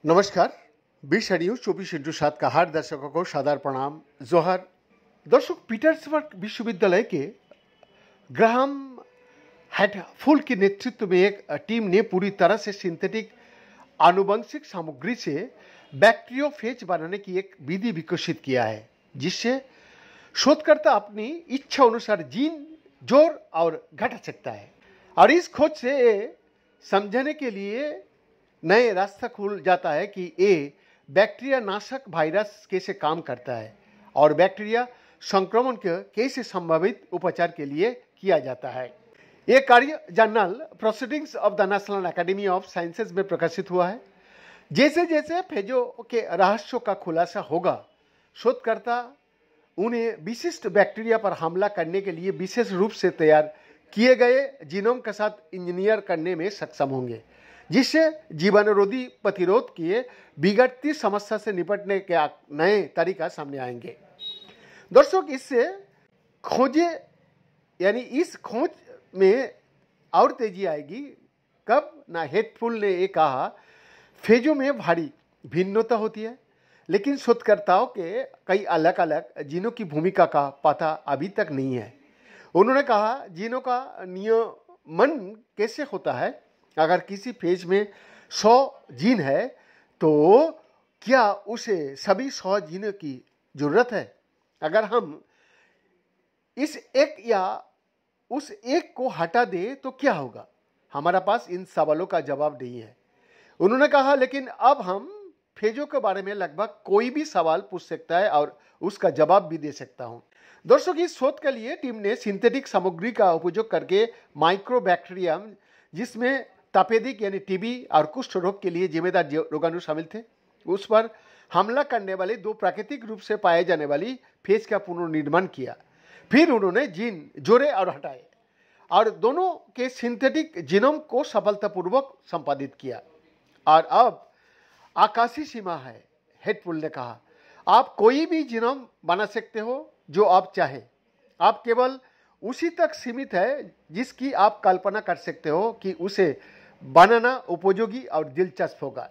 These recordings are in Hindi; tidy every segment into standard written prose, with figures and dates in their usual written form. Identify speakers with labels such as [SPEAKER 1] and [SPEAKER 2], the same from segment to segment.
[SPEAKER 1] नमस्कार। 20/24/7 का हर दर्शकों को सादर प्रणाम, जोहर। दर्शक, पीटर्सबर्ग विश्वविद्यालय के ग्राहम हैटफुल के नेतृत्व में एक टीम ने पूरी तरह से सिंथेटिक आनुवंशिक सामग्री से बैक्टीरियोफेज बनाने की एक विधि विकसित किया है, जिससे शोधकर्ता अपनी इच्छा अनुसार जीन जोड़ और घटा सकता है। और इस खोज से समझने के लिए नए रास्ता खुल जाता है कि ये बैक्टीरिया नाशक वायरस कैसे काम करता है और बैक्टीरिया संक्रमण के कैसे संभावित उपचार के लिए किया जाता है। ये कार्य journal proceedings of the national academy of sciences में प्रकाशित हुआ है। जैसे जैसे फेजों के रहस्यों का खुलासा होगा, शोधकर्ता उन्हें विशिष्ट बैक्टीरिया पर हमला करने के लिए विशेष रूप से तैयार किए गए जीनोम के साथ इंजीनियर करने में सक्षम होंगे, जिससे जीवाणुरोधी प्रतिरोध की बिगड़ती समस्या से निपटने के नए तरीका सामने आएंगे। दर्शक, इससे खोजे यानी इस खोज में और तेजी आएगी कब ना हेटफुल ने ये कहा, फेजों में भारी भिन्नता होती है, लेकिन शोधकर्ताओं के कई अलग अलग जीनों की भूमिका का पता अभी तक नहीं है। उन्होंने कहा, जीनों का नियमन कैसे होता है? अगर किसी फेज में 100 जीन है तो क्या उसे सभी 100 जीनों की जरूरत है? अगर हम इस एक या उस एक को हटा दें तो क्या होगा? हमारा पास इन सवालों का जवाब नहीं है। उन्होंने कहा, लेकिन अब हम फेजों के बारे में लगभग कोई भी सवाल पूछ सकता है और उसका जवाब भी दे सकता हूं। दर्शक, इस शोध के लिए टीम ने सिंथेटिक सामग्री का उपयोग करके माइक्रोबैक्टीरियम, जिसमें तपेदिक यानी टीबी और कुष्ठ रोग के लिए जिम्मेदार रोगाणु शामिल थे, उस पर हमला करने वाले 2 प्राकृतिक रूप से पाए जाने वाली फेज का पुनर्निर्माण किया। फिर उन्होंने जीन जोड़े और हटाए और दोनों के सिंथेटिक जीनोम को सफलतापूर्वक संपादित किया। और अब आकाशीय सीमा है, हेटफुल ने कहा। आप कोई भी जीनोम बना सकते हो जो आप चाहे। आप केवल उसी तक सीमित है जिसकी आप कल्पना कर सकते हो कि उसे बनाना उपयोगी और दिलचस्प होगा।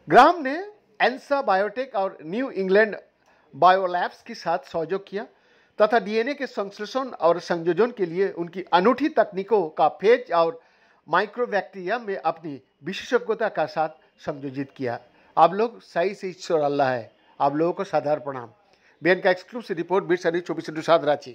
[SPEAKER 1] ग्राहम ने एंसा बायोटेक और न्यू इंग्लैंड बायोलैब्स के साथ सहयोग किया तथा डीएनए के संश्लेषण और संयोजन के लिए उनकी अनूठी तकनीकों का फेज और माइक्रोबैक्टीरिया में अपनी विशेषज्ञता का साथ संयोजित किया। आप लोग सही से ईश्वर अल्लाह है। आप लोगों को साधारण प्रणाम। बीएन का एक्सक्लूसिव रिपोर्ट 20/24/7 रांची।